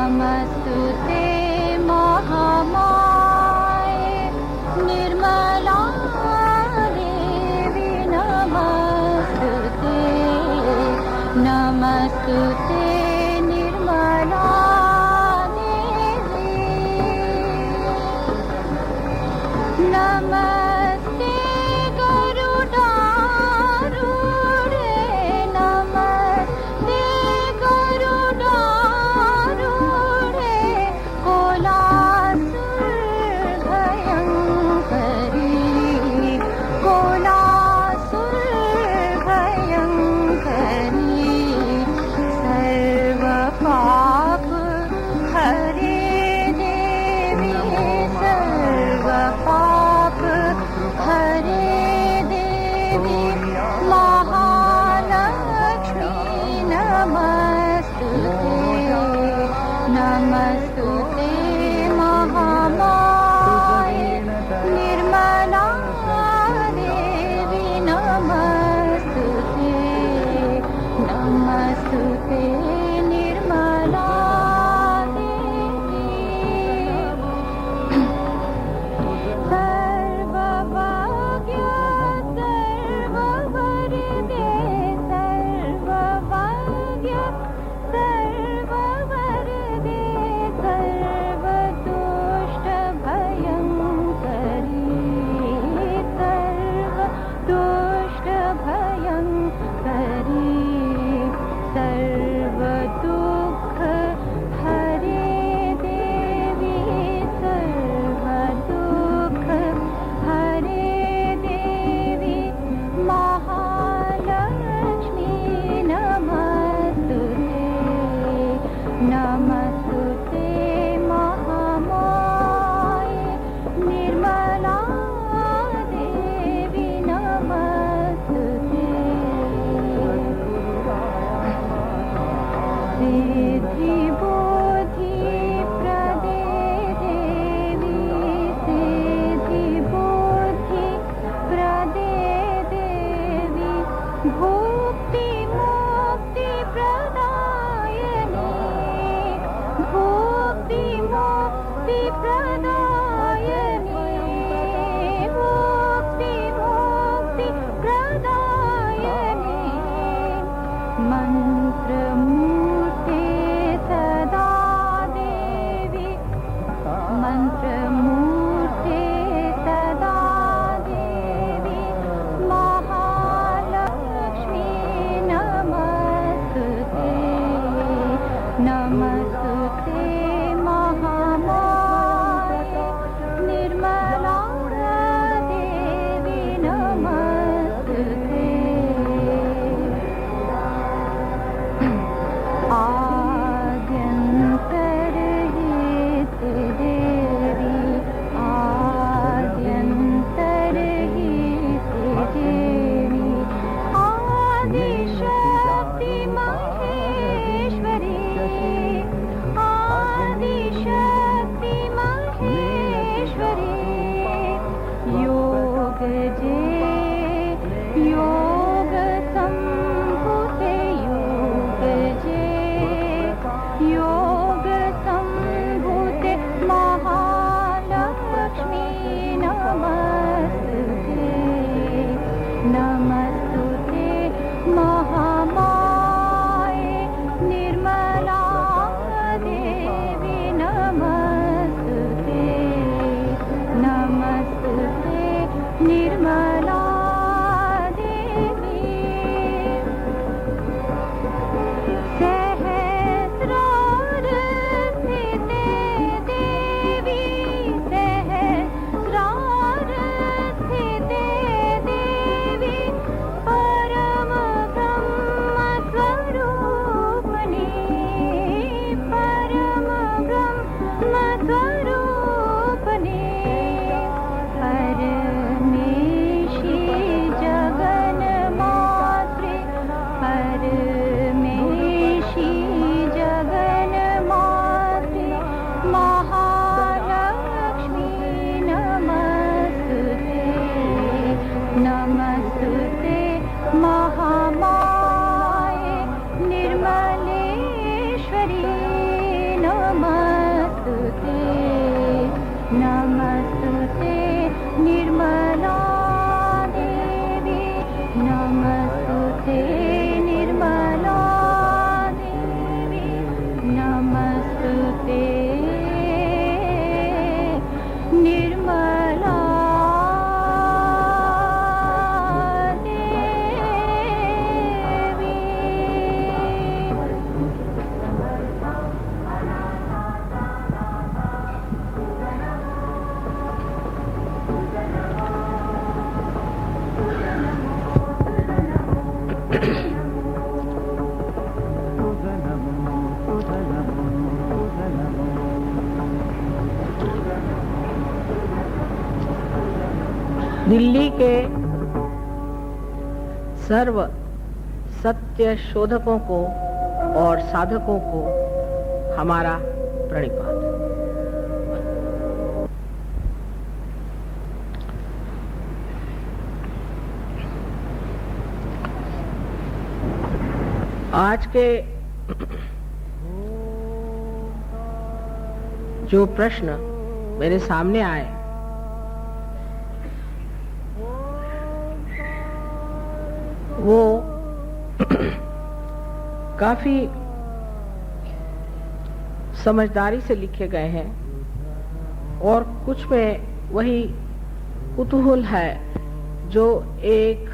नमस्तुते महामाये निर्मला देवी नमस्तुते नमस्तुते निर्मला देवी नमस्ते गरुडारूढे नमस्ते गरुडारूढे कोलासुरभयङ्करी कोलासुरभयङ्करी सर्वपाप हरे देवी सर्वपाप हरे देवी महालक्ष्मी नमस्तुते नमस्तुते महामाये निर्मला देवी नमस्तुते नमस्तुते निर्मला देवी सर्वभाग्य सर्ववरदे सर्वभाग्य सर्ववरदे सर्वदुष्टभयङ्करी सर्वदुष्टभयङ्करी सर्वदुःख हरे देवी सर्वदुःख हरे देवी महालक्ष्मी नमस्तुते नमस्तुते महामाये निर्मला देवी नमस्तुते सिद्धि बुद्धि प्रदे देवी सिद्धि बुद्धि प्रदे देवी भुक्ति मुक्ति प्रदायिनी भुक्ति मुक्ति प्रदायिनी भुक्ति मुक्ति प्रदायिनी मन्त्रमूर्ते सदा देवी मन्त्रमूर्ते सदा देवी महालक्ष्मी नमस्तुते नमस्तुते महामाये निर्मला देवी नमस्तुते आद्यन्तर्हित देवी आद्यन्तर्हित देवी आदिशक्ति महेश्वरी आदिशक्ति महेश्वरी योग जे योग संभूते योग जे योग संभूते महालक्ष्मी नमस्तुते नमस्तुते महामाये निर्मला देवी नमस्तुते नमस्तुते निर्मला देवी सहस्रारस्थिते देवी सहस्रारस्थिते देवी परम ब्रह्मस्वरूपिणी परम ब्रह्मस्वरूपिणी परमेशी जगन्मात्रे परमेशी जगन्मात्रे महालक्ष्मी नमस्तुते नमस्तुते महामाये निर्मलेश्वरी नमस्तुते दिल्ली के सर्व सत्य शोधकों को और साधकों को हमारा प्रणिपात। आज के जो प्रश्न मेरे सामने आए वो काफी समझदारी से लिखे गए हैं और कुछ में वही कुतूहल है जो एक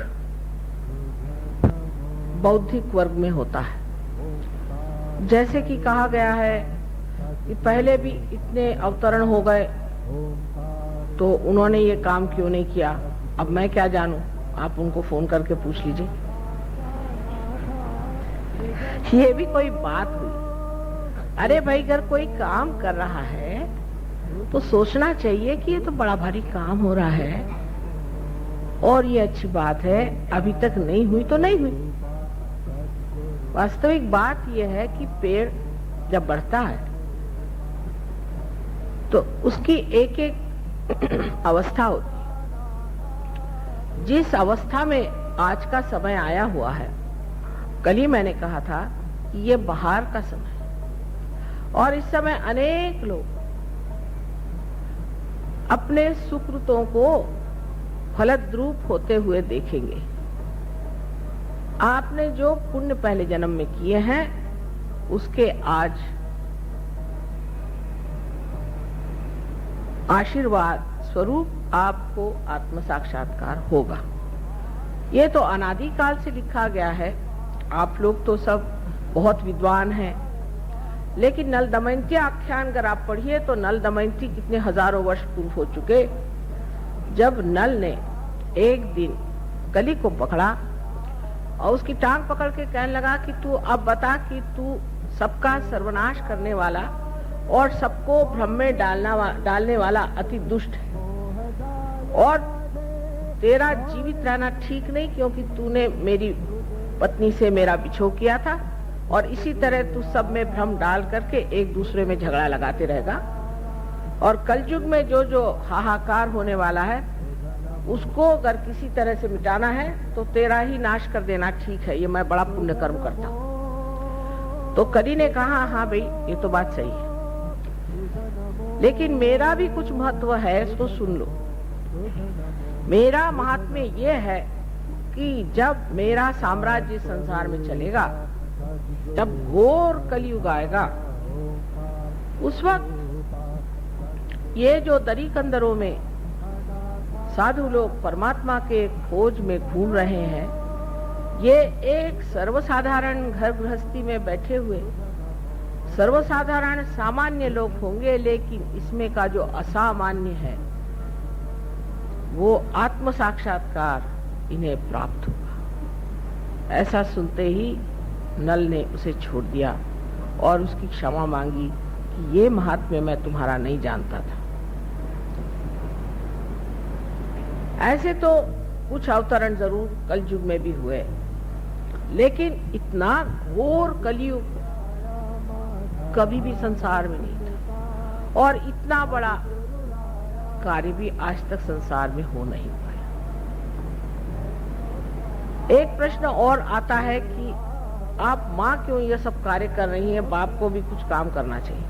बौद्धिक वर्ग में होता है। जैसे कि कहा गया है कि पहले भी इतने अवतरण हो गए तो उन्होंने ये काम क्यों नहीं किया, अब मैं क्या जानूं, आप उनको फोन करके पूछ लीजिए। ये भी कोई बात हुई? अरे भाई, अगर कोई काम कर रहा है तो सोचना चाहिए कि ये तो बड़ा भारी काम हो रहा है और ये अच्छी बात है, अभी तक नहीं हुई तो नहीं हुई। वास्तविक बात यह है कि पेड़ जब बढ़ता है तो उसकी एक एक अवस्था होती है। जिस अवस्था में आज का समय आया हुआ है, कल ही मैंने कहा था कि ये बहार का समय है और इस समय अनेक लोग अपने सुकृतों को फलद्रूप होते हुए देखेंगे। आपने जो पुण्य पहले जन्म में किए हैं उसके आज आशीर्वाद स्वरूप आपको आत्म साक्षात्कार होगा। ये तो अनादि काल से लिखा गया है। आप लोग तो सब बहुत विद्वान हैं, लेकिन नल दमयंती आख्यान अगर आप पढ़िए तो नल दमयंती कितने हजारों वर्ष पूर्व हो चुके, जब नल ने एक दिन कली को पकड़ा और उसकी टांग पकड़ के कहने लगा कि तू अब बता कि तू सबका सर्वनाश करने वाला और सबको भ्रम में डालने वाला अति दुष्ट है और तेरा जीवित रहना ठीक नहीं, क्योंकि तूने मेरी पत्नी से मेरा बिछोह किया था और इसी तरह तू सब में भ्रम डाल करके एक दूसरे में झगड़ा लगाते रहेगा और कलयुग में जो जो हाहाकार होने वाला है उसको अगर किसी तरह से मिटाना है तो तेरा ही नाश कर देना ठीक है, ये मैं बड़ा पुण्य कर्म करता हूँ। तो कली ने कहा हाँ भाई, ये तो बात सही है, लेकिन मेरा भी कुछ महत्व है, इसको सुन लो। मेरा महात्म्य ये है कि जब मेरा साम्राज्य संसार में चलेगा, जब घोर कलयुग आएगा, उस वक्त ये जो दरी कंदरों में साधु लोग परमात्मा के खोज में घूम रहे हैं, ये एक सर्वसाधारण घर गृहस्थी में बैठे हुए सर्वसाधारण सामान्य लोग होंगे, लेकिन इसमें का जो असामान्य है वो आत्म साक्षात्कार इन्हें प्राप्त हुआ। ऐसा सुनते ही नल ने उसे छोड़ दिया और उसकी क्षमा मांगी कि ये महात्म्य मैं तुम्हारा नहीं जानता था। ऐसे तो कुछ अवतरण जरूर कलयुग में भी हुए, लेकिन इतना घोर कलयुग कभी भी संसार में नहीं था और इतना बड़ा कार्य भी आज तक संसार में हो नहीं पाया। एक प्रश्न और आता है कि आप माँ क्यों ये सब कार्य कर रही हैं, बाप को भी कुछ काम करना चाहिए।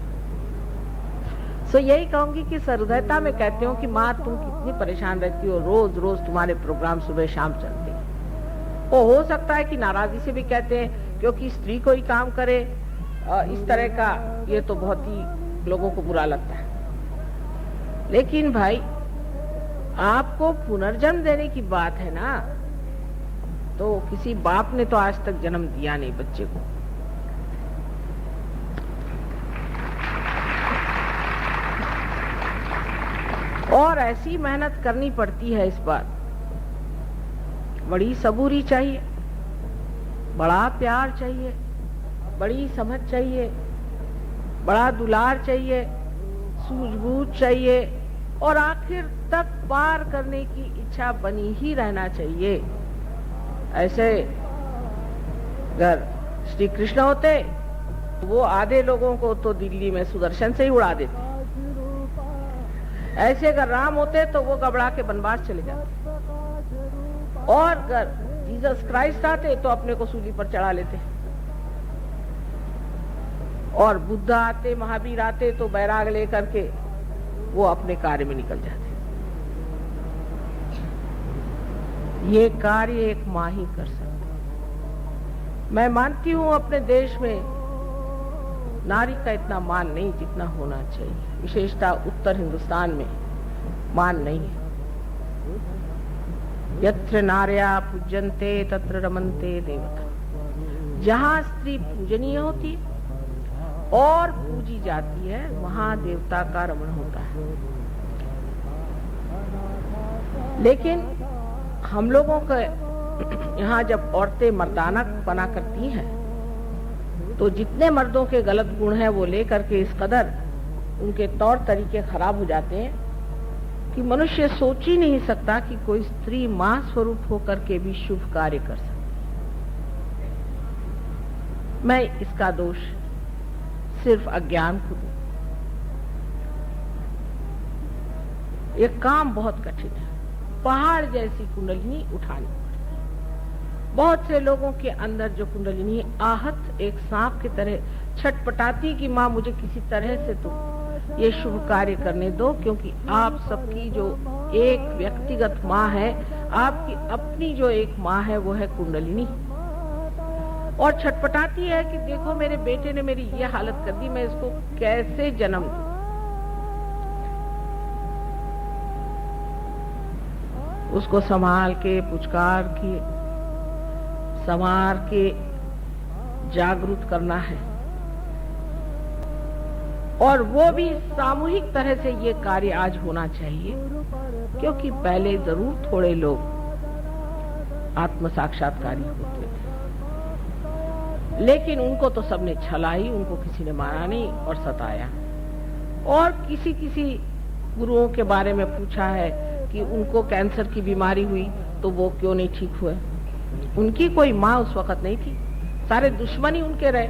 सो यही कहूंगी कि सहृदयता में कहती हूँ कि माँ तुम कितनी परेशान रहती हो, रोज रोज तुम्हारे प्रोग्राम सुबह शाम चलते हैं। वो हो सकता है कि नाराजगी से भी कहते हैं क्योंकि स्त्री को ही काम करे, इस तरह का ये तो बहुत ही लोगों को बुरा लगता है। लेकिन भाई आपको पुनर्जन्म देने की बात है ना, तो किसी बाप ने तो आज तक जन्म दिया नहीं बच्चे को। और ऐसी मेहनत करनी पड़ती है, इस बार बड़ी सबूरी चाहिए, बड़ा प्यार चाहिए, बड़ी समझ चाहिए, बड़ा दुलार चाहिए, सूझबूझ चाहिए, और आखिर तक पार करने की इच्छा बनी ही रहना चाहिए। ऐसे अगर श्री कृष्ण होते वो आधे लोगों को तो दिल्ली में सुदर्शन से ही उड़ा देते। ऐसे अगर राम होते तो वो घबरा के वनवास चले जाते, और अगर जीसस क्राइस्ट आते तो अपने को सूली पर चढ़ा लेते, और बुद्ध आते, महावीर आते तो बैराग लेकर के वो अपने कार्य में निकल जाते। ये कार्य एक माँ ही कर सकती। मैं मानती हूँ अपने देश में नारी का इतना मान नहीं जितना होना चाहिए, विशेषतः उत्तर हिंदुस्तान में मान नहीं है। यत्र नार्या पूज्यन्ते तत्र रमन्ते देवता। जहाँ स्त्री पूजनीय होती और पूजी जाती है वहां देवता का रमण होता है। लेकिन हम लोगों के यहाँ जब औरतें मर्दाना पना करती हैं तो जितने मर्दों के गलत गुण हैं वो लेकर के इस कदर उनके तौर तरीके खराब हो जाते हैं कि मनुष्य सोच ही नहीं सकता कि कोई स्त्री मां स्वरूप होकर के भी शुभ कार्य कर सकती। मैं इसका दोष सिर्फ अज्ञान को दूं। ये काम बहुत कठिन है, पहाड़ जैसी कुंडलिनी उठानी पड़ती है। बहुत से लोगों के अंदर जो कुंडलिनी आहत एक सांप की तरह छटपटाती कि माँ मुझे किसी तरह से तो ये शुभ कार्य करने दो, क्योंकि आप सबकी जो एक व्यक्तिगत माँ है, आपकी अपनी जो एक माँ है वो है कुंडलिनी, और छटपटाती है कि देखो मेरे बेटे ने मेरी ये हालत कर दी, मैं इसको कैसे जन्म दूं। उसको संभाल के पुचकार के संवार के जागरूक करना है, और वो भी सामूहिक तरह से ये कार्य आज होना चाहिए, क्योंकि पहले जरूर थोड़े लोग आत्म साक्षात्कारी होते थे, लेकिन उनको तो सबने छलाई, उनको किसी ने मारा नहीं और सताया। और किसी किसी गुरुओं के बारे में पूछा है कि उनको कैंसर की बीमारी हुई तो वो क्यों नहीं ठीक हुए। उनकी कोई माँ उस वक्त नहीं थी, सारे दुश्मन ही उनके रहे,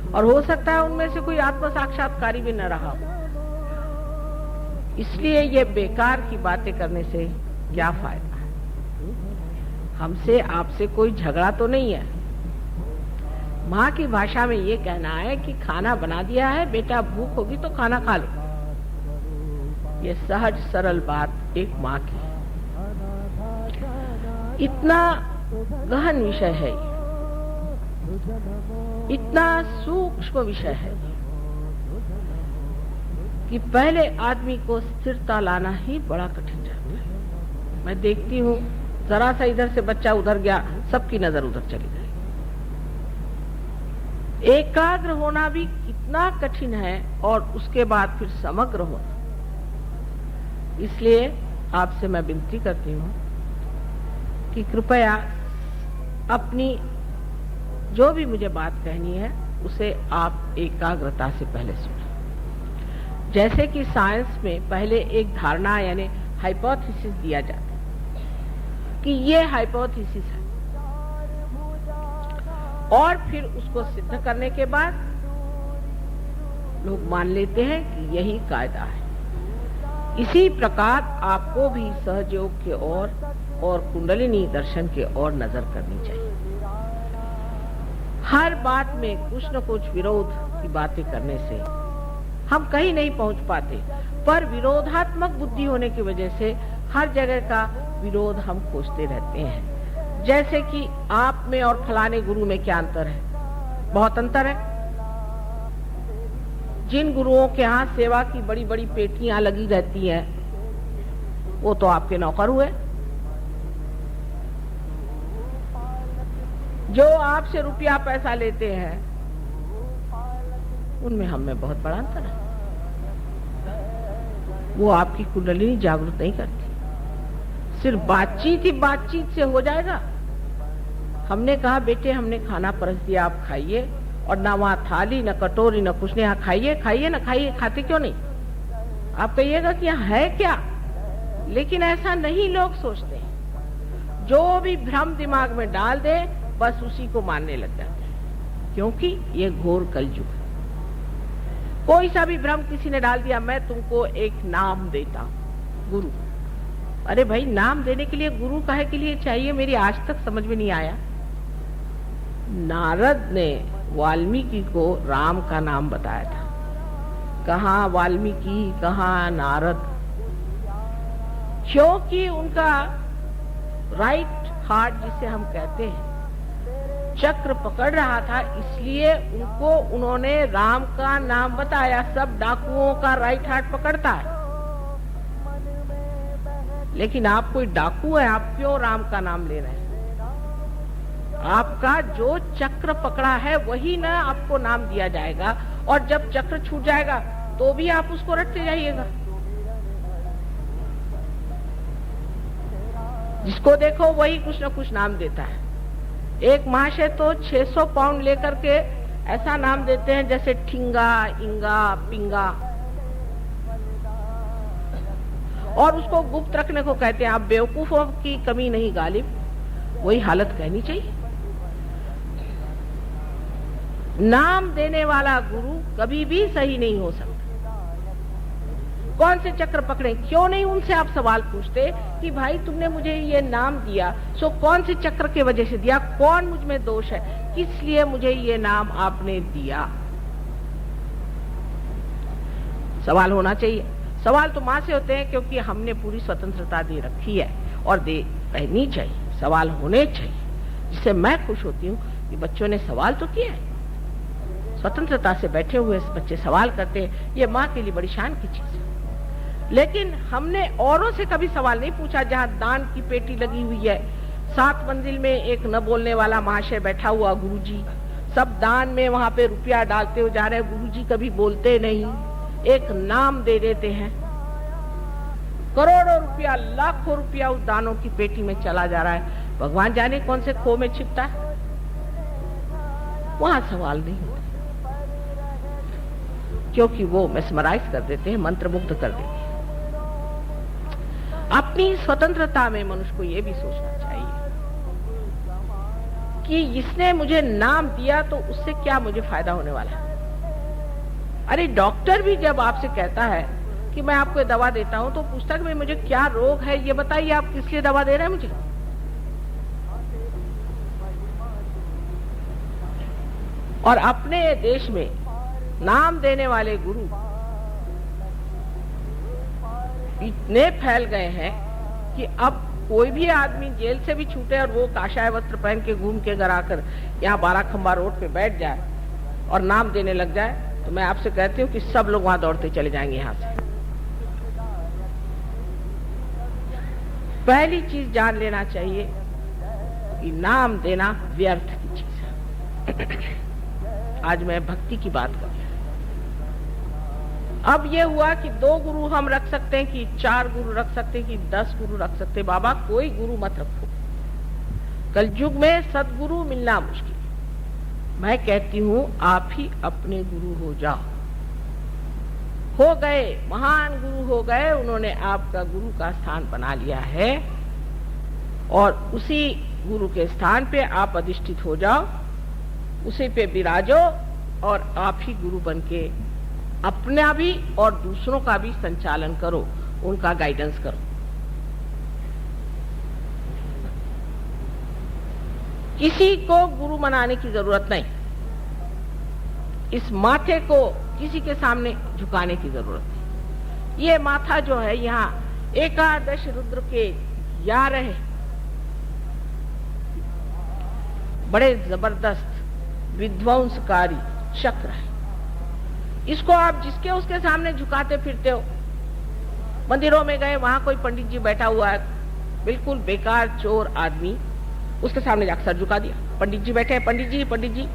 और हो सकता है उनमें से कोई आत्म साक्षात्कारी भी न रहा हो। इसलिए ये बेकार की बातें करने से क्या फायदा है। हमसे आपसे कोई झगड़ा तो नहीं है। माँ की भाषा में ये कहना है कि खाना बना दिया है बेटा, भूख होगी तो खाना खा लो। ये सहज सरल बात एक माँ की है। इतना गहन विषय है, इतना सूक्ष्म विषय है कि पहले आदमी को स्थिरता लाना ही बड़ा कठिन जाता है। मैं देखती हूँ जरा सा इधर से बच्चा उधर गया, सबकी नजर उधर चली गई। एकाग्र होना भी कितना कठिन है, और उसके बाद फिर समग्र होना। इसलिए आपसे मैं विनती करती हूँ कि कृपया अपनी जो भी मुझे बात कहनी है उसे आप एकाग्रता से पहले सुनें। जैसे कि साइंस में पहले एक धारणा यानी हाइपोथेसिस दिया जाता है कि ये हाइपोथेसिस है, और फिर उसको सिद्ध करने के बाद लोग मान लेते हैं कि यही कायदा है। इसी प्रकार आपको भी सहयोग के ओर और कुंडलिनी दर्शन के ओर नजर करनी चाहिए। हर बात में कुछ न कुछ विरोध की बातें करने से हम कहीं नहीं पहुंच पाते, पर विरोधात्मक बुद्धि होने की वजह से हर जगह का विरोध हम खोजते रहते हैं। जैसे कि आप में और फलाने गुरु में क्या अंतर है? बहुत अंतर है। जिन गुरुओं के यहाँ सेवा की बड़ी बड़ी पेटियां लगी रहती हैं, वो तो आपके नौकर हुए। जो आपसे रुपया पैसा लेते हैं उनमें हम में बहुत बड़ा अंतर है। वो आपकी कुंडलिनी जागरूक नहीं करती। सिर्फ बातचीत ही बातचीत से हो जाएगा। हमने कहा बेटे हमने खाना परस दिया, आप खाइए, और ना वहां थाली न कटोरी न कुछ नहीं, यहाँ खाइए खाइए ना खाइए, खाते क्यों नहीं? आप कहिएगा कि यहाँ है क्या, लेकिन ऐसा नहीं लोग सोचते हैं। जो भी भ्रम दिमाग में डाल दे बस उसी को मानने लग जाते हैं, क्योंकि ये घोर कलयुग है। कोई सा भी भ्रम किसी ने डाल दिया, मैं तुमको एक नाम देता हूं, गुरु। अरे भाई, नाम देने के लिए गुरु काहे के लिए चाहिए, मेरी आज तक समझ में नहीं आया। नारद ने वाल्मीकि को राम का नाम बताया था। कहाँ वाल्मीकि, कहाँ नारद? क्योंकि उनका राइट हार्ट, जिसे हम कहते हैं, चक्र पकड़ रहा था, इसलिए उन्होंने राम का नाम बताया। सब डाकुओं का राइट हार्ट पकड़ता है, लेकिन आप कोई डाकू है, आप क्यों राम का नाम ले रहे हैं? आपका जो चक्र पकड़ा है वही ना आपको नाम दिया जाएगा, और जब चक्र छूट जाएगा तो भी आप उसको रटते जाइएगा। जिसको देखो वही कुछ ना कुछ नाम देता है। एक महाशय तो 600 पाउंड लेकर के ऐसा नाम देते हैं जैसे ठिंगा, इंगा, पिंगा, और उसको गुप्त रखने को कहते हैं। आप बेवकूफों की कमी नहीं गालिब, वही हालत कहनी चाहिए। नाम देने वाला गुरु कभी भी सही नहीं हो सकता। कौन से चक्र पकड़े, क्यों नहीं उनसे आप सवाल पूछते कि भाई तुमने मुझे ये नाम दिया, सो कौन से चक्र के वजह से दिया, कौन मुझ में दोष है, किस लिए मुझे ये नाम आपने दिया? सवाल होना चाहिए। सवाल तो मां से होते हैं, क्योंकि हमने पूरी स्वतंत्रता दे रखी है और दे रहनी चाहिए। सवाल होने चाहिए, जिससे मैं खुश होती हूँ कि बच्चों ने सवाल तो किया है। स्वतंत्रता से बैठे हुए बच्चे सवाल करते हैं, ये माँ के लिए बड़ी शान की चीज है। लेकिन हमने औरों से कभी सवाल नहीं पूछा। जहाँ दान की पेटी लगी हुई है, 7 मंजिल में एक न बोलने वाला महाशय बैठा हुआ, गुरुजी, सब दान में वहां पे रुपया डालते हुए जा रहे हैं। गुरुजी कभी बोलते नहीं, एक नाम दे देते हैं। करोड़ों रुपया, लाखों रुपया उस दानों की पेटी में चला जा रहा है। भगवान जाने कौन से खो में छिपता है, वहां सवाल नहीं होता, क्योंकि वो मेस्मराइज कर देते हैं, मंत्रमुग्ध कर देते हैं। अपनी स्वतंत्रता में मनुष्य को यह भी सोचना चाहिए कि इसने मुझे नाम दिया तो उससे क्या मुझे फायदा होने वाला है। अरे डॉक्टर भी जब आपसे कहता है कि मैं आपको दवा देता हूं, तो पूछता है कि मुझे क्या रोग है, ये बताइए, आप किस लिए दवा दे रहे हैं मुझे? और अपने देश में नाम देने वाले गुरु इतने फैल गए हैं कि अब कोई भी आदमी जेल से भी छूटे और वो काशाय वस्त्र पहन के घूम के घर आकर यहाँ 12 खंबा रोड पे बैठ जाए और नाम देने लग जाए, तो मैं आपसे कहती हूँ कि सब लोग वहां दौड़ते चले जाएंगे यहाँ से। पहली चीज जान लेना चाहिए कि नाम देना व्यर्थ की चीज है। आज मैं भक्ति की बात कर रहा हूं। अब ये हुआ कि 2 गुरु हम रख सकते हैं, कि 4 गुरु रख सकते हैं, कि 10 गुरु रख सकते हैं। बाबा कोई गुरु मत रखो, कलयुग में सदगुरु मिलना मुश्किल। मैं कहती हूं आप ही अपने गुरु हो जाओ। हो गए, महान गुरु हो गए, उन्होंने आपका गुरु का स्थान बना लिया है, और उसी गुरु के स्थान पे आप अधिष्ठित हो जाओ, उसी पे विराजो, और आप ही गुरु बन के अपना भी और दूसरों का भी संचालन करो, उनका गाइडेंस करो। किसी को गुरु बनाने की जरूरत नहीं, इस माथे को किसी के सामने झुकाने की जरूरत नहीं। ये माथा जो है, यहाँ 11 रुद्र के 11 बड़े जबरदस्त विध्वंसकारी चक्र है। इसको आप जिसके उसके सामने झुकाते फिरते हो। मंदिरों में गए, वहां कोई पंडित जी बैठा हुआ है, बिल्कुल बेकार चोर आदमी, उसके सामने जाकर सर झुका दिया। पंडित जी बैठे हैं, पंडित जी पंडित जी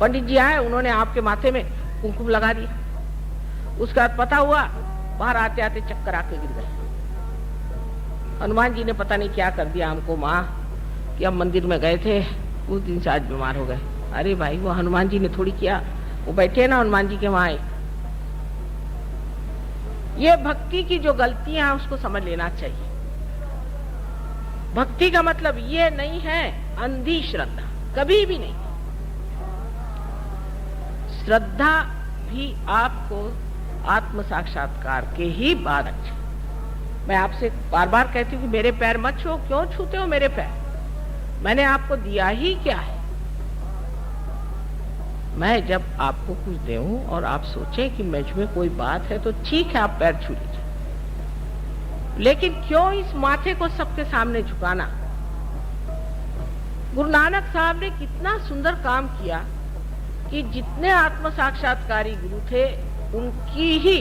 पंडित जी आए, उन्होंने आपके माथे में कुमकुम लगा दिया। उसके बाद पता हुआ, बाहर आते आते चक्कर आके गिर गए। हनुमान जी ने पता नहीं क्या कर दिया हमको, माँ, कि हम मंदिर में गए थे, उस दिन से आज बीमार हो गए। अरे भाई, वो हनुमान जी ने थोड़ी किया, वो बैठे ना हनुमान जी के वहां, ये भक्ति की जो गलतियां हैं उसको समझ लेना चाहिए। भक्ति का मतलब ये नहीं है अंधी श्रद्धा, कभी भी नहीं। श्रद्धा भी आपको आत्म साक्षात्कार के ही बाद अच्छे। मैं आपसे बार बार कहती हूँ कि मेरे पैर मत छूओ। क्यों छूते हो मेरे पैर? मैंने आपको दिया ही क्या है? मैं जब आपको कुछ दूं और आप सोचें कि मुझ में कोई बात है तो ठीक है, आप पैर छू लीजिए, लेकिन क्यों इस माथे को सबके सामने झुकाना? गुरु नानक साहब ने कितना सुंदर काम किया कि जितने आत्म साक्षात्कारी गुरु थे उनकी ही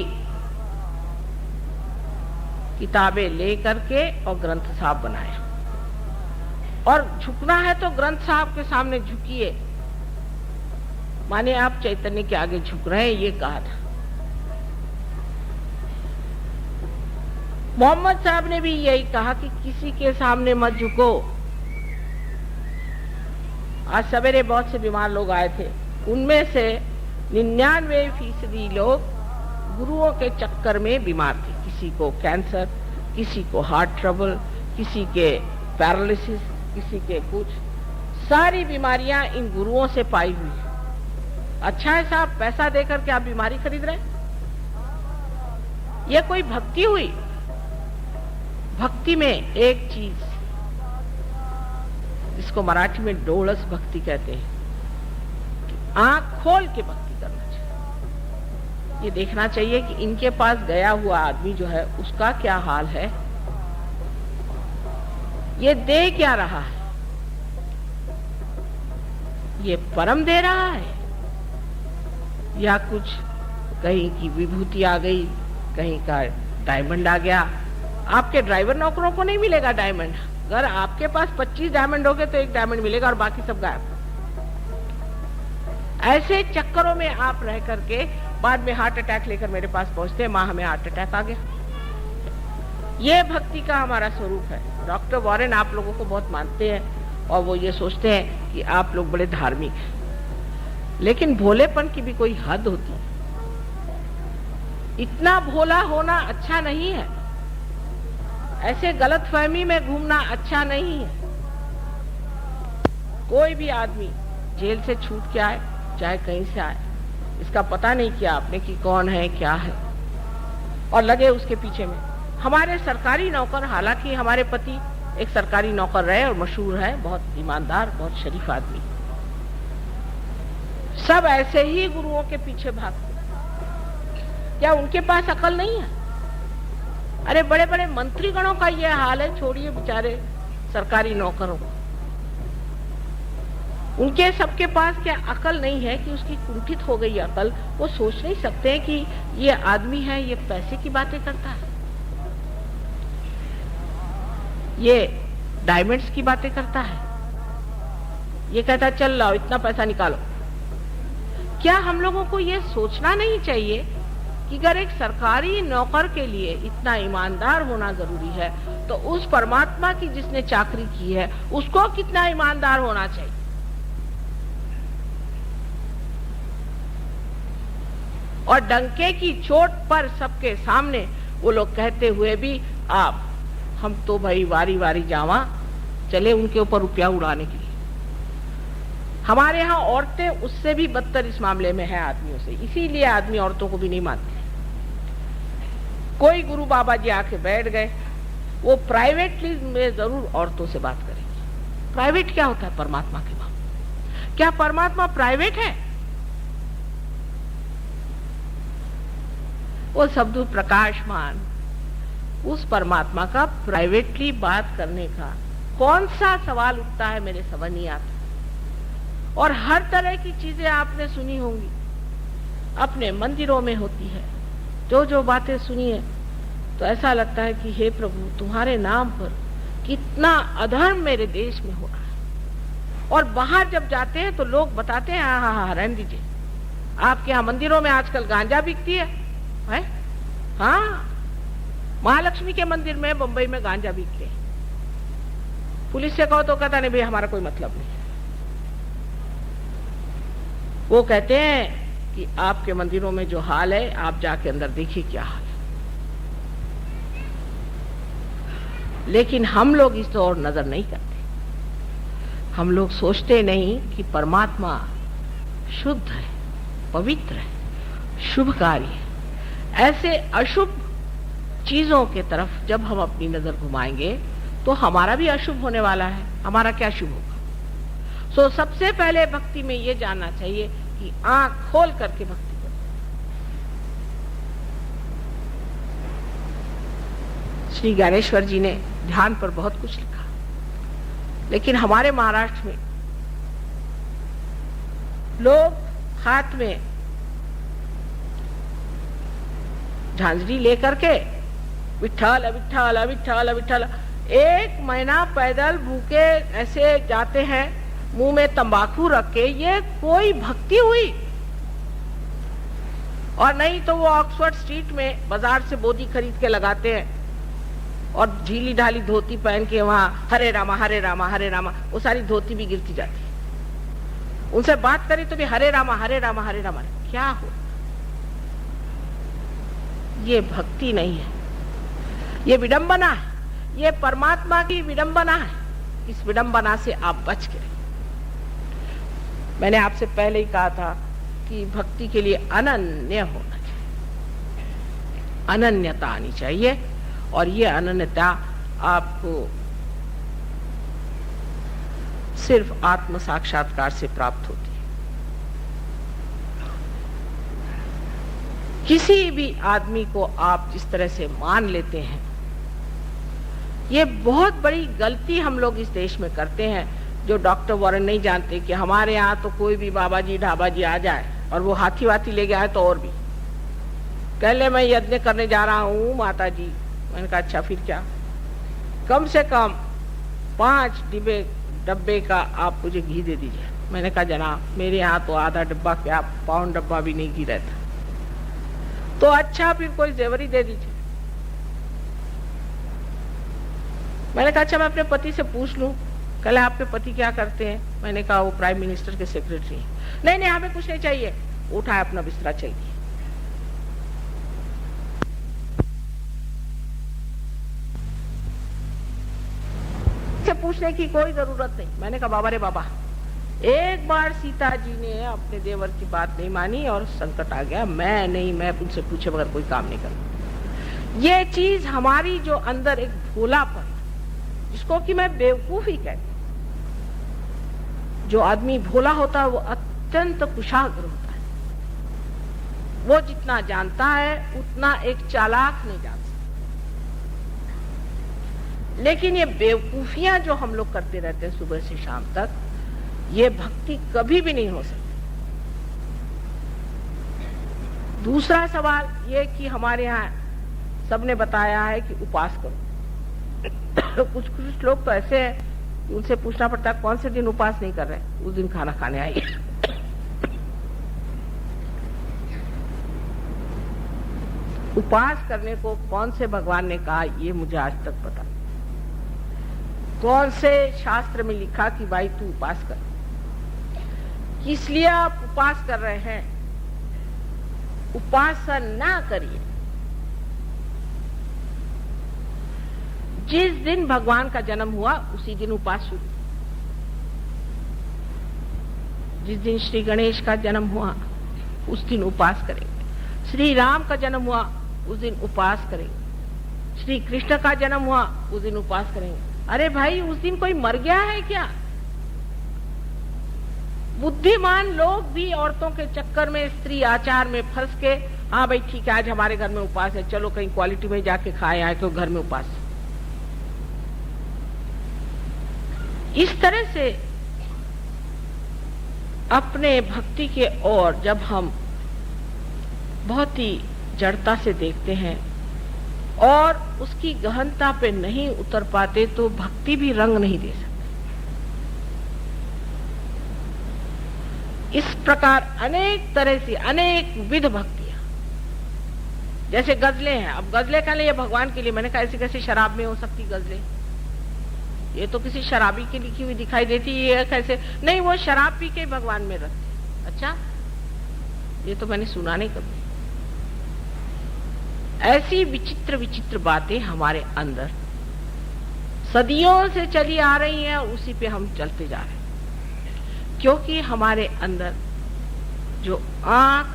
किताबें लेकर के और ग्रंथ साहब बनाया। और झुकना है तो ग्रंथ साहब के सामने झुकिए, माने आप चैतन्य के आगे झुक रहे हैं, ये कहा था। मोहम्मद साहब ने भी यही कहा कि किसी के सामने मत झुको। आज सवेरे बहुत से बीमार लोग आए थे, उनमें से 99% लोग गुरुओं के चक्कर में बीमार थे। किसी को कैंसर, किसी को हार्ट ट्रबल, किसी के पैरालिसिस, किसी के कुछ। सारी बीमारियां इन गुरुओं से पाई हुई है। अच्छा है साहब, पैसा देकर के आप बीमारी खरीद रहे हैं? यह कोई भक्ति हुई? भक्ति में एक चीज जिसको मराठी में डोळस भक्ति कहते हैं, आंख खोल के भक्ति करना चाहिए। ये देखना चाहिए कि इनके पास गया हुआ आदमी जो है उसका क्या हाल है, ये दे क्या रहा है, ये परम दे रहा है या कुछ कहीं की विभूति आ गई, कहीं का डायमंड आ गया। आपके ड्राइवर नौकरों को नहीं मिलेगा डायमंड। अगर आपके पास 25 डायमंड हो गए तो एक डायमंड मिलेगा और बाकी सब गायब। ऐसे चक्करों में आप रह करके बाद में हार्ट अटैक लेकर मेरे पास पहुंचते हैं, मां हमें हार्ट अटैक आ गया। ये भक्ति का हमारा स्वरूप है। डॉक्टर वॉरेन आप लोगों को बहुत मानते हैं और वो ये सोचते हैं कि आप लोग बड़े धार्मिक हैं, लेकिन भोलेपन की भी कोई हद होती है। इतना भोला होना अच्छा नहीं है, ऐसे गलतफहमी में घूमना अच्छा नहीं है। कोई भी आदमी जेल से छूट के आए, चाहे कहीं से आए, इसका पता नहीं किया आपने कि कौन है क्या है, और लगे उसके पीछे में। हमारे सरकारी नौकर, हालांकि हमारे पति एक सरकारी नौकर रहे और मशहूर है, बहुत ईमानदार, बहुत शरीफ आदमी, सब ऐसे ही गुरुओं के पीछे भागते। क्या उनके पास अकल नहीं है? अरे बड़े बड़े मंत्रीगणों का ये हाल है, छोड़िए बेचारे सरकारी नौकरों को। उनके सबके पास क्या अकल नहीं है कि उसकी कुंठित हो गई अकल? वो सोच नहीं सकते हैं कि ये आदमी है, ये पैसे की बातें करता है, ये डायमंड्स की बातें करता है, ये कहता है चल लाओ इतना पैसा निकालो। क्या हम लोगों को ये सोचना नहीं चाहिए कि अगर एक सरकारी नौकर के लिए इतना ईमानदार होना जरूरी है तो उस परमात्मा की जिसने चाकरी की है उसको कितना ईमानदार होना चाहिए? और डंके की चोट पर सबके सामने वो लोग कहते हुए भी आप हम तो भाई वारी वारी जावा चले उनके ऊपर रुपया उड़ाने के लिए। हमारे यहाँ औरतें उससे भी बदतर इस मामले में है आदमियों से, इसीलिए आदमी औरतों को भी नहीं मानते। कोई गुरु बाबा जी आके बैठ गए, वो प्राइवेटली में जरूर औरतों से बात करेंगे। प्राइवेट क्या होता है परमात्मा के मामले? क्या परमात्मा प्राइवेट है? वो शब्द प्रकाशमान, उस परमात्मा का प्राइवेटली बात करने का कौन सा सवाल उठता है? मेरे समझ नहीं आता। और हर तरह की चीजें आपने सुनी होंगी, अपने मंदिरों में होती है। जो जो बातें सुनी है तो ऐसा लगता है कि हे प्रभु तुम्हारे नाम पर कितना अधर्म मेरे देश में हो रहा है। और बाहर जब जाते हैं तो लोग बताते हैं हाँ हाँ रहने दीजिए, आपके यहाँ मंदिरों में आजकल गांजा बिकती है? हाँ, महालक्ष्मी के मंदिर में बंबई में गांजा बिकते हैं। पुलिस से कहो तो कहता नहीं भाई हमारा कोई मतलब नहीं। वो कहते हैं कि आपके मंदिरों में जो हाल है आप जाके अंदर देखिए क्या हाल है। लेकिन हम लोग इस ओर नजर नहीं करते। हम लोग सोचते नहीं कि परमात्मा शुद्ध है, पवित्र है, शुभकारी है। ऐसे अशुभ चीजों के तरफ जब हम अपनी नजर घुमाएंगे तो हमारा भी अशुभ होने वाला है। हमारा क्या शुभ होगा? सबसे पहले भक्ति में ये जानना चाहिए कि आंख खोल करके भक्ति करो। श्री ज्ञानेश्वर जी ने ध्यान पर बहुत कुछ लिखा, लेकिन हमारे महाराष्ट्र में लोग हाथ में झांझरी लेकर के विठ्ठल विठ्ठल विठ्ठल विठ्ठल, 1 महीना पैदल भूखे ऐसे जाते हैं, मुंह में तंबाकू रख के। ये कोई भक्ति हुई? और नहीं तो वो ऑक्सफोर्ड स्ट्रीट में बाजार से बोधी खरीद के लगाते हैं और ढीली ढाली धोती पहन के वहां हरे रामा हरे रामा हरे रामा, वो सारी धोती भी गिरती जाती है। उनसे बात करी तो भी हरे रामा हरे रामा हरे रामा। क्या हो? ये भक्ति नहीं है, ये विडंबना है, ये परमात्मा की विडंबना है। इस विडंबना से आप बच के रहिए। मैंने आपसे पहले ही कहा था कि भक्ति के लिए अनन्य होना चाहिए, अनन्यता आनी चाहिए, और ये अनन्यता आपको सिर्फ आत्म साक्षात्कार से प्राप्त होती है। किसी भी आदमी को आप जिस तरह से मान लेते हैं, ये बहुत बड़ी गलती हम लोग इस देश में करते हैं। जो डॉक्टर वॉरेन नहीं जानते कि हमारे यहाँ तो कोई भी बाबा जी ढाबा जी आ जाए और वो हाथी वाथी ले गया है तो और भी कह ले मैं यज्ञ करने जा रहा हूँ माता जी। मैंने कहा अच्छा फिर क्या, कम से कम 5 डब्बे का आप मुझे घी दे दीजिए। मैंने कहा जनाब मेरे यहाँ तो आधा डब्बा क्या, पाउंड डब्बा भी नहीं घी रहता। तो अच्छा फिर कोई जेवरी दे दीजिए। मैंने कहा अच्छा मैं अपने पति से पूछ लूं। कल आपके पति क्या करते हैं? मैंने कहा वो प्राइम मिनिस्टर के सेक्रेटरी हैं। नहीं हमें कुछ नहीं चाहिए। उठाए अपना बिस्तरा चल दिए। से पूछने की कोई जरूरत नहीं। मैंने कहा बाबा रे बाबा, एक बार सीता जी ने अपने देवर की बात नहीं मानी और संकट आ गया। मैं उनसे पूछे बगैर कोई काम नहीं करता। ये चीज हमारी जो अंदर एक भोलापन, जिसको कि मैं बेवकूफी कहती, जो आदमी भोला होता है वो अत्यंत कुशाग्र होता है। वो जितना जानता है उतना एक चालाक नहीं जान सकता। लेकिन ये बेवकूफियां जो हम लोग करते रहते हैं सुबह से शाम तक, ये भक्ति कभी भी नहीं हो सकती। दूसरा सवाल ये कि हमारे यहाँ सबने बताया है कि उपास करो। कुछ लोग तो ऐसे हैं कि उनसे पूछना पड़ता है कौन से दिन उपास नहीं कर रहे, उस दिन खाना खाने आइए। उपास करने को कौन से भगवान ने कहा ये मुझे आज तक पता नहीं। कौन से शास्त्र में लिखा कि भाई तू उपास कर? किस लिए आप उपास कर रहे हैं? उपासना ना करिए। जिस दिन भगवान का जन्म हुआ उसी दिन उपास शुरू। जिस दिन श्री गणेश का जन्म हुआ उस दिन उपास करेंगे। श्री राम का जन्म हुआ उस दिन उपास करेंगे। श्री कृष्ण का जन्म हुआ उस दिन उपास करेंगे। अरे भाई उस दिन कोई मर गया है क्या? बुद्धिमान लोग भी औरतों के चक्कर में, स्त्री आचार में फंस के, हाँ भाई ठीक है आज हमारे घर में उपास है, चलो कहीं क्वालिटी में जाके खाए आए तो घर में उपास। इस तरह से अपने भक्ति के ओर जब हम बहुत ही जड़ता से देखते हैं और उसकी गहनता पे नहीं उतर पाते तो भक्ति भी रंग नहीं दे सकती। इस प्रकार अनेक तरह से अनेक विध भक्तियां, जैसे गजलें हैं। अब गजलें का लिए भगवान के लिए, मैंने कहा ऐसे कैसे शराब में हो सकती गजलें? ये तो किसी शराबी की लिखी हुई दिखाई देती है, कैसे? नहीं, वो शराब पी के भगवान में रखते। अच्छा, ये तो मैंने सुना नहीं कभी। ऐसी विचित्र विचित्र बातें हमारे अंदर सदियों से चली आ रही हैं और उसी पे हम चलते जा रहे हैं, क्योंकि हमारे अंदर जो आंख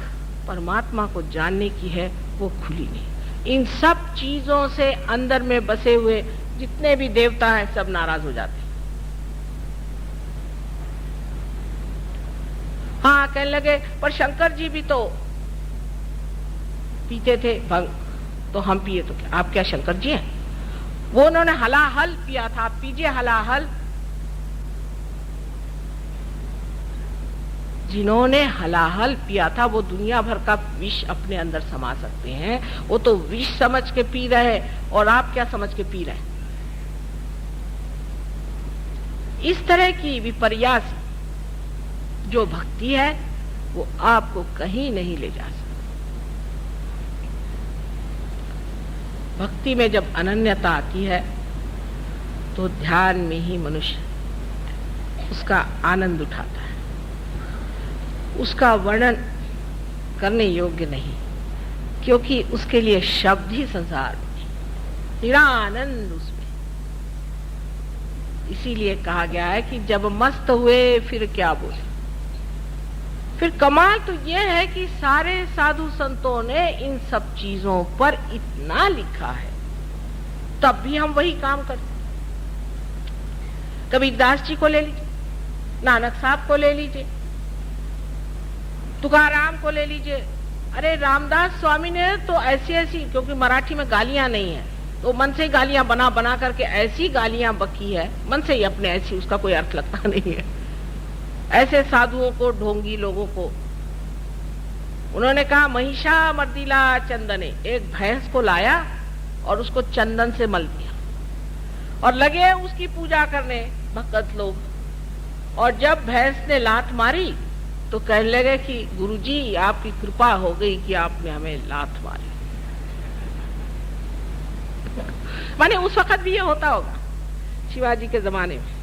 परमात्मा को जानने की है वो खुली नहीं। इन सब चीजों से अंदर में बसे हुए जितने भी देवता हैं सब नाराज हो जाते हैं। हाँ, कहने लगे पर शंकर जी भी तो पीते थे भंग, तो हम पिए तो क्या? आप क्या शंकर जी हैं? वो उन्होंने हलाहल पिया था, आप पीजिए हलाहल। जिन्होंने हलाहल पिया था वो दुनिया भर का विष अपने अंदर समा सकते हैं, वो तो विष समझ के पी रहे हैं, और आप क्या समझ के पी रहे हैं? इस तरह की विपर्यास जो भक्ति है वो आपको कहीं नहीं ले जा सकती। भक्ति में जब अनन्यता आती है तो ध्यान में ही मनुष्य उसका आनंद उठाता है। उसका वर्णन करने योग्य नहीं, क्योंकि उसके लिए शब्द ही संसार में निरानंद उसमें। इसीलिए कहा गया है कि जब मस्त हुए फिर क्या बोले। फिर कमाल तो यह है कि सारे साधु संतों ने इन सब चीजों पर इतना लिखा है, तब भी हम वही काम करते। कबीरदास जी को ले लीजिए, नानक साहब को ले लीजिए, तुकाराम को ले लीजिए। अरे रामदास स्वामी ने तो ऐसी ऐसी, क्योंकि मराठी में गालियां नहीं है तो मन से गालियां बना बना करके ऐसी गालियां बकी है, मन से ही अपने ऐसी, उसका कोई अर्थ लगता नहीं है। ऐसे साधुओं को, ढोंगी लोगों को उन्होंने कहा महिषा मर्दिला चंदने, एक भैंस को लाया और उसको चंदन से मल दिया और लगे उसकी पूजा करने भक्त लोग। और जब भैंस ने लात मारी तो कहने लगे कि गुरुजी आपकी कृपा हो गई कि आपने हमें लात मारी। माने उस वक्त भी ये होता होगा शिवाजी के जमाने में।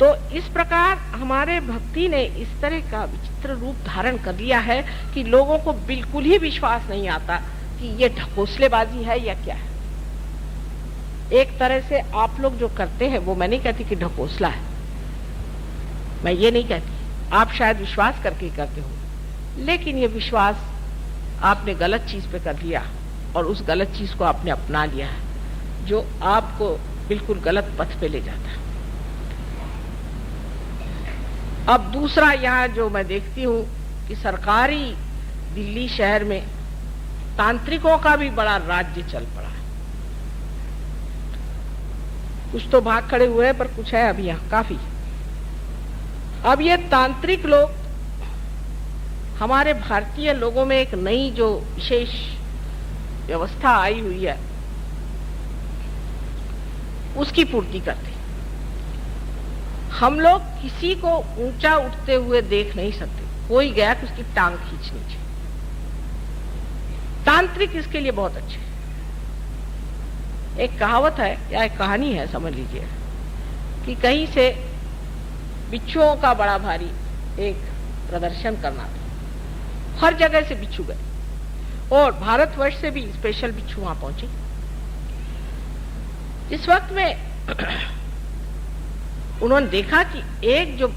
तो इस प्रकार हमारे भक्ति ने इस तरह का विचित्र रूप धारण कर लिया है कि लोगों को बिल्कुल ही विश्वास नहीं आता कि ये ढकोसलेबाजी है या क्या है। एक तरह से आप लोग जो करते हैं वो मैं नहीं कहती कि ढकोसला है, मैं ये नहीं कहती, आप शायद विश्वास करके करते हो, लेकिन ये विश्वास आपने गलत चीज पे कर लिया और उस गलत चीज को आपने अपना लिया है जो आपको बिल्कुल गलत पथ पे ले जाता है। अब दूसरा यहाँ जो मैं देखती हूँ कि सरकारी दिल्ली शहर में तांत्रिकों का भी बड़ा राज्य चल पड़ा है। कुछ तो भाग खड़े हुए हैं पर कुछ है अभी यहाँ काफी। अब ये तांत्रिक लोग हमारे भारतीय लोगों में एक नई जो विशेष व्यवस्था आई हुई है उसकी पूर्ति करते। हम लोग किसी को ऊंचा उठते हुए देख नहीं सकते, कोई गया कि उसकी टांग खींचनी चाहिए। तांत्रिक इसके लिए बहुत अच्छे। एक कहावत है या एक कहानी है समझ लीजिए कि कहीं से बिच्छुओं का बड़ा भारी एक प्रदर्शन करना था। हर जगह से बिच्छू गए और भारतवर्ष से भी स्पेशल बिच्छू वहां पहुंचे। इस वक्त में उन्होंने देखा कि एक जो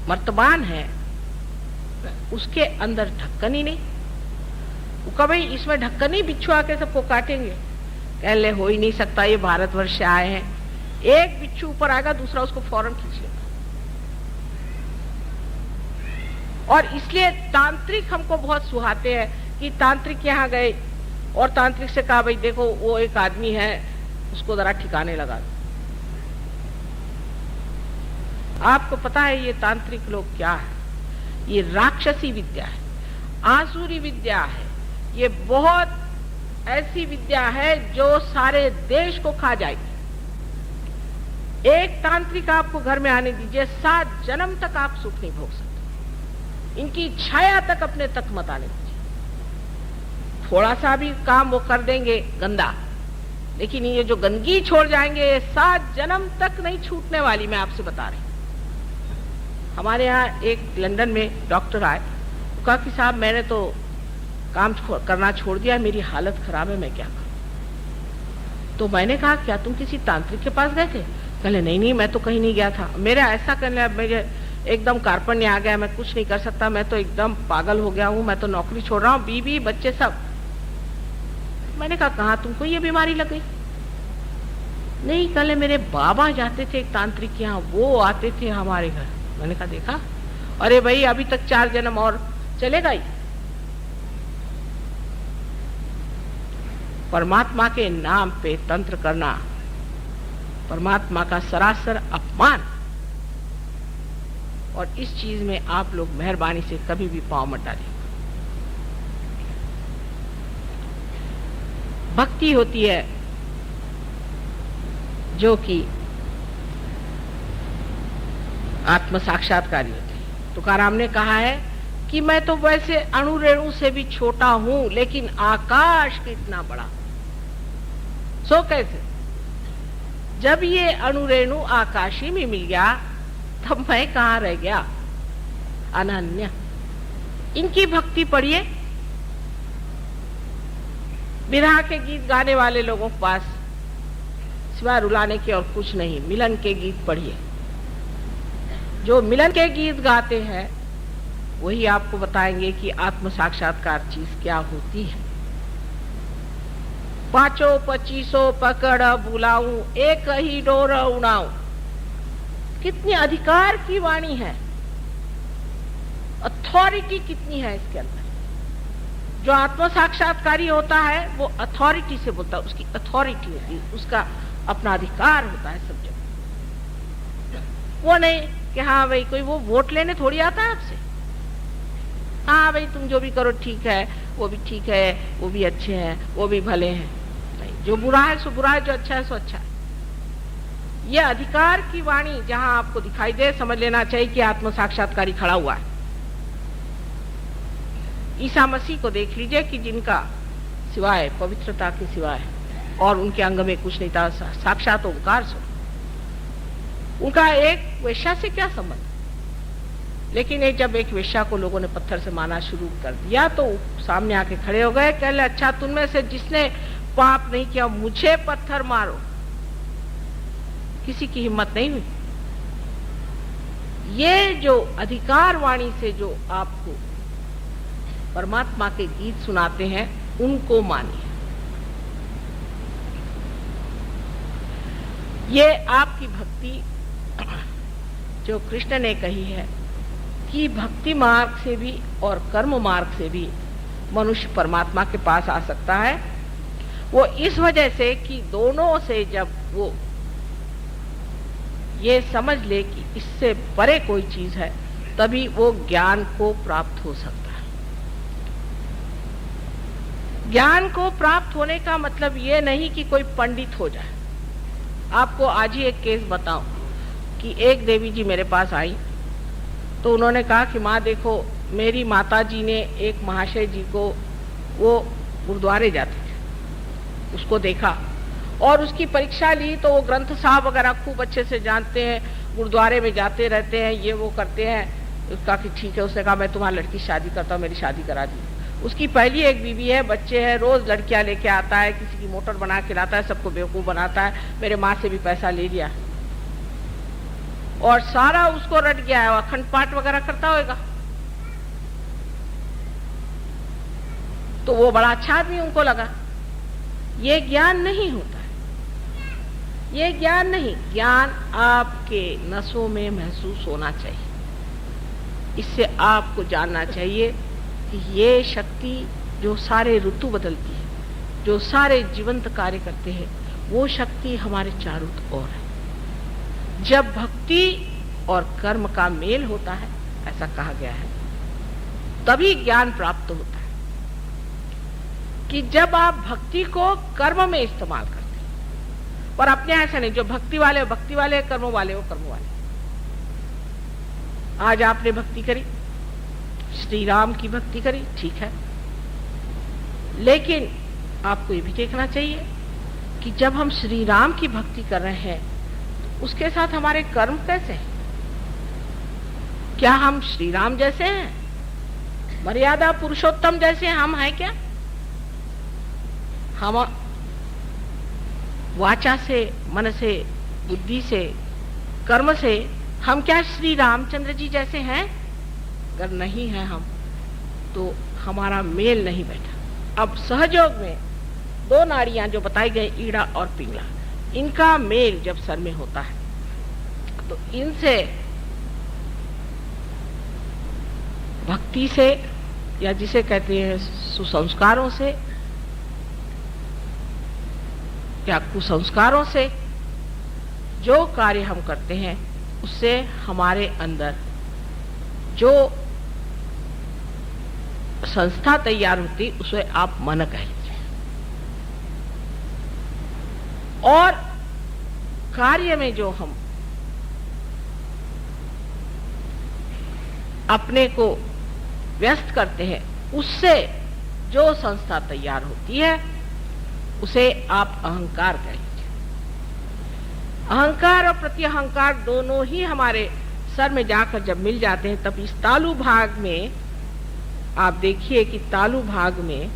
मर्तबान है उसके अंदर ढक्कन ही नहीं। वो कहा भाई इसमें ढक्कन ही, बिच्छू आके सबको काटेंगे। कह ले हो ही नहीं सकता, ये भारतवर्ष से आए हैं। एक बिच्छू ऊपर आएगा दूसरा उसको फौरन खींच लेगा। और इसलिए तांत्रिक हमको बहुत सुहाते हैं कि तांत्रिक यहाँ गए और तांत्रिक से कहा भाई देखो वो एक आदमी है उसको जरा ठिकाने लगा दो। आपको पता है ये तांत्रिक लोग क्या है? ये राक्षसी विद्या है, आसुरी विद्या है। ये बहुत ऐसी विद्या है जो सारे देश को खा जाएगी। एक तांत्रिक आपको घर में आने दीजिए, 7 जन्म तक आप सुख नहीं भोग सकते। इनकी छाया तक अपने तक मत आने दीजिए। थोड़ा सा भी काम वो कर देंगे गंदा, लेकिन ये जो गंदगी छोड़ जाएंगे ये 7 जन्म तक नहीं छूटने वाली, मैं आपसे बता रही हूं। हमारे यहाँ एक लंदन में डॉक्टर आए, वो कहा कि साहब मैंने तो काम करना छोड़ दिया, मेरी हालत खराब है, मैं क्या करूं? तो मैंने कहा क्या तुम किसी तांत्रिक के पास गए थे? कहले नहीं नहीं, मैं तो कहीं नहीं गया था। मेरा ऐसा करने मेरे एकदम कार्पण्य आ गया, मैं कुछ नहीं कर सकता, मैं तो एकदम पागल हो गया हूँ, मैं तो नौकरी छोड़ रहा हूँ, बीवी बच्चे सब। मैंने कहा कहाँ तुमको ये बीमारी लग गई? नहीं, कहले मेरे बाबा जाते थे एक तांत्रिक के यहाँ, वो आते थे हमारे घर। मैंने कहा देखा, अरे भाई अभी तक 4 जन्म और चलेगा ही। परमात्मा के नाम पे तंत्र करना परमात्मा का सरासर अपमान, और इस चीज में आप लोग मेहरबानी से कभी भी पांव मत डालिए। भक्ति होती है जो कि आत्म साक्षात्कारी होती है। तुकाराम ने कहा है कि मैं तो वैसे अणु रेणु से भी छोटा हूं, लेकिन आकाश कितना बड़ा। सो कैसे? जब ये अणु रेणु आकाशी में मिल गया तब मैं कहां रह गया? अनन्य। इनकी भक्ति पढ़िए। विरह के गीत गाने वाले लोगों के पास सिवाय रुलाने के और कुछ नहीं। मिलन के गीत पढ़िए। जो मिलन के गीत गाते हैं वही आपको बताएंगे कि आत्म साक्षात्कार चीज क्या होती है। 5-25 पकड़ बुलाऊं, एक ही डोर उड़ाऊं। कितनी अधिकार की वाणी है, अथॉरिटी कितनी है इसके अंदर। जो आत्म साक्षात्कारी होता है वो अथॉरिटी से बोलता है, उसकी अथॉरिटी होती है, उसका अपना अधिकार होता है सब जगह। वो नहीं कि हाँ भाई कोई वो वोट लेने थोड़ी आता है आपसे, हाँ भाई तुम जो भी करो ठीक है, वो भी ठीक है, वो भी अच्छे हैं, वो भी भले हैं। नहीं, जो बुरा है सो बुरा है, जो अच्छा है सो अच्छा है। ये अधिकार की वाणी जहां आपको दिखाई दे, समझ लेना चाहिए कि आत्म साक्षात्कारी खड़ा हुआ है। ईसा मसीह को देख लीजिए कि जिनका सिवाय पवित्रता के सिवाय और उनके अंग में कुछ नहीं था, साक्षात ओंकार से। उनका एक वेश्या से क्या संबंध? लेकिन जब एक वेश्या को लोगों ने पत्थर से मारना शुरू कर दिया तो सामने आके खड़े हो गए, कह ले अच्छा तुम में से जिसने पाप नहीं किया मुझे पत्थर मारो। किसी की हिम्मत नहीं हुई। ये जो अधिकार वाणी से जो आपको परमात्मा के गीत सुनाते हैं उनको मानिए। ये आपकी भक्ति जो कृष्ण ने कही है कि भक्ति मार्ग से भी और कर्म मार्ग से भी मनुष्य परमात्मा के पास आ सकता है, वो इस वजह से कि दोनों से जब वो ये समझ ले कि इससे परे कोई चीज है तभी वो ज्ञान को प्राप्त हो सकता है। ज्ञान को प्राप्त होने का मतलब ये नहीं कि कोई पंडित हो जाए। आपको आज ही एक केस बताऊं कि एक देवी जी मेरे पास आई तो उन्होंने कहा कि माँ देखो मेरी माता जी ने एक महाशय जी को, वो गुरुद्वारे जाते थे, उसको देखा और उसकी परीक्षा ली तो वो ग्रंथ साहब वगैरह खूब अच्छे से जानते हैं, गुरुद्वारे में जाते रहते हैं, ये वो करते हैं। उसका कि ठीक है, उसने कहा मैं तुम्हारी लड़की शादी करता हूँ, मेरी शादी करा दी। उसकी पहली एक बीवी है, बच्चे हैं, रोज लड़कियां लेके आता है, किसी की मोटर बना के लाता है, सबको बेवकूफ बनाता है, मेरे माँ से भी पैसा ले लिया और सारा उसको रट गया है। अखंड पाठ वगैरह करता होगा तो वो बड़ा अच्छा आदमी उनको लगा। ये ज्ञान नहीं होता है, ये ज्ञान नहीं। ज्ञान आपके नसों में महसूस होना चाहिए। इससे आपको जानना चाहिए कि ये शक्ति जो सारे ऋतु बदलती है, जो सारे जीवंत कार्य करते हैं, वो शक्ति हमारे चारों ओर है। जब भक्ति और कर्म का मेल होता है, ऐसा कहा गया है, तभी ज्ञान प्राप्त होता है। कि जब आप भक्ति को कर्म में इस्तेमाल करते हैं, पर अपने ऐसा नहीं, जो भक्ति वाले भक्ति वाले, कर्म वाले वो कर्म वाले। आज आपने भक्ति करी, श्री राम की भक्ति करी, ठीक है, लेकिन आपको ये भी देखना चाहिए कि जब हम श्री राम की भक्ति कर रहे हैं उसके साथ हमारे कर्म कैसे हैं? क्या हम श्री राम जैसे हैं? मर्यादा पुरुषोत्तम जैसे हम हैं क्या? हम वाचा से, मन से, बुद्धि से, कर्म से हम क्या श्री रामचंद्र जी जैसे हैं? अगर नहीं है हम, तो हमारा मेल नहीं बैठा। अब सहयोग में दो नाड़ियां जो बताई गई, ईड़ा और पिंगला, इनका मेल जब सर में होता है तो इनसे, भक्ति से, या जिसे कहते हैं सुसंस्कारों से या कुसंस्कारों से, जो कार्य हम करते हैं उससे हमारे अंदर जो संस्था तैयार होती, उसे आप मन कह लीजिए। और कार्य में जो हम अपने को व्यस्त करते हैं, उससे जो संस्था तैयार होती है उसे आप अहंकार कह लीजिए। अहंकार और प्रत्यहंकार दोनों ही हमारे सर में जाकर जब मिल जाते हैं, तब इस तालु भाग में आप देखिए कि तालु भाग में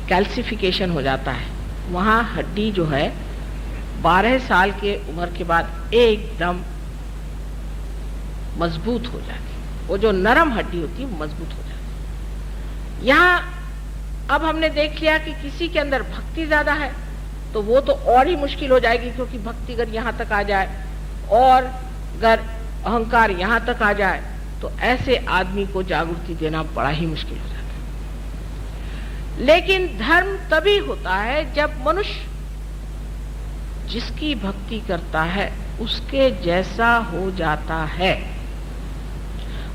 कैल्सिफिकेशन हो जाता है। वहां हड्डी जो है 12 साल के उम्र के बाद एकदम मजबूत हो जाती है। वो जो नरम हड्डी होती है वो मजबूत हो जाती है। यहाँ अब हमने देख लिया कि किसी के अंदर भक्ति ज्यादा है तो वो तो और ही मुश्किल हो जाएगी, क्योंकि भक्ति अगर यहाँ तक आ जाए और अगर अहंकार यहाँ तक आ जाए तो ऐसे आदमी को जागृति देना बड़ा ही मुश्किल हो जाता है। लेकिन धर्म तभी होता है जब मनुष्य जिसकी भक्ति करता है उसके जैसा हो जाता है,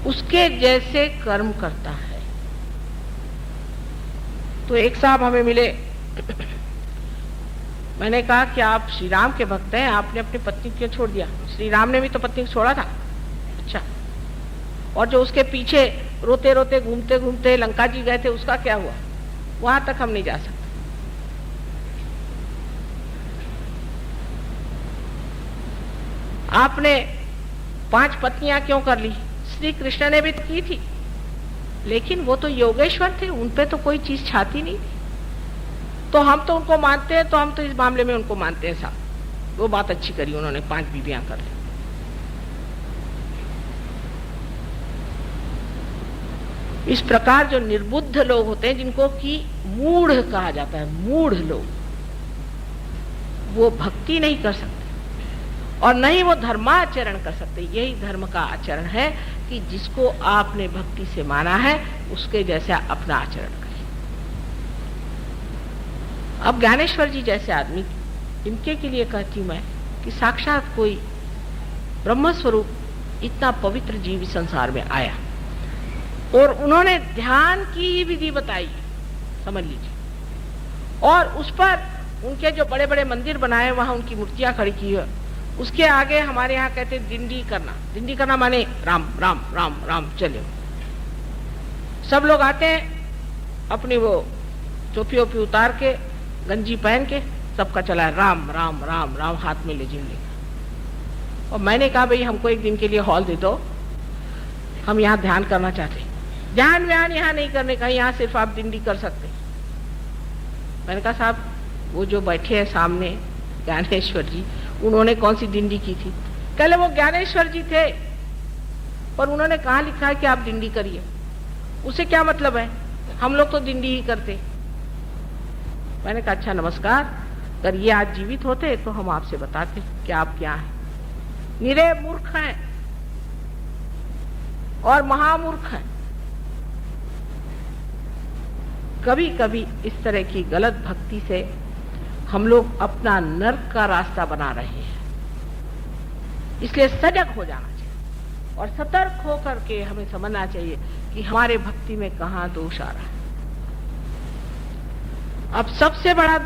उसके जैसे कर्म करता है। तो एक साहब हमें मिले, मैंने कहा कि आप श्री राम के भक्त हैं, आपने अपनी पत्नी क्यों छोड़ दिया? श्री राम ने भी तो पत्नी को छोड़ा था। अच्छा, और जो उसके पीछे रोते रोते घूमते घूमते लंका जी गए थे, उसका क्या हुआ? वहां तक हम नहीं जा सकते। आपने 5 पत्नियां क्यों कर ली? श्री कृष्ण ने भी तो की थी, लेकिन वो तो योगेश्वर थे, उन पे तो कोई चीज छाती नहीं थी। तो हम तो उनको मानते हैं, तो हम तो इस मामले में उनको मानते हैं साहब। वो बात अच्छी करी उन्होंने, 5 बीवियां कर ली। इस प्रकार जो निर्बुद्ध लोग होते हैं, जिनको कि मूढ़ कहा जाता है, मूढ़ लोग, वो भक्ति नहीं कर सकते और न ही वो धर्माचरण कर सकते। यही धर्म का आचरण है कि जिसको आपने भक्ति से माना है उसके जैसा अपना आचरण करें। अब ज्ञानेश्वर जी जैसे आदमी, इनके के लिए कहती हूं मैं कि साक्षात कोई ब्रह्म स्वरूप इतना पवित्र जीव संसार में आया और उन्होंने ध्यान की ही विधि बताई, समझ लीजिए। और उस पर उनके जो बड़े बड़े मंदिर बनाए, वहां उनकी मूर्तियां खड़ी की है। उसके आगे हमारे यहाँ कहते हैं दिंडी करना। दिंडी करना माने राम राम राम राम चले। सब लोग आते हैं अपनी वो टोपी ओपी उतार के, गंजी पहन के, सबका चला है राम राम राम राम, हाथ में लेजिम लेकर। और मैंने कहा भाई हमको एक दिन के लिए हॉल दे दो, हम यहाँ ध्यान करना चाहते हैं। ध्यान व्यान यहाँ नहीं करने का, यहाँ सिर्फ आप दिंडी कर सकते। मैंने कहा साहब वो जो बैठे हैं सामने ज्ञानेश्वर जी, उन्होंने कौन सी दिंडी की थी? कहले वो ज्ञानेश्वर जी थे, पर उन्होंने कहाँ लिखा है कि आप दिंडी करिए? उसे क्या मतलब है? हम लोग तो दिंडी ही करते। मैंने कहा अच्छा नमस्कार, अगर ये आज जीवित होते तो हम आपसे बताते कि आप क्या हैं। निरे मूर्ख हैं और महामूर्ख हैं। कभी कभी इस तरह की गलत भक्ति से हम लोग अपना नर्क का रास्ता बना रहे हैं। इसलिए सजग हो जाना चाहिए और सतर्क होकर के हमें समझना चाहिए कि हमारे भक्ति में कहाँ दोष आ रहा है। अब सबसे बड़ा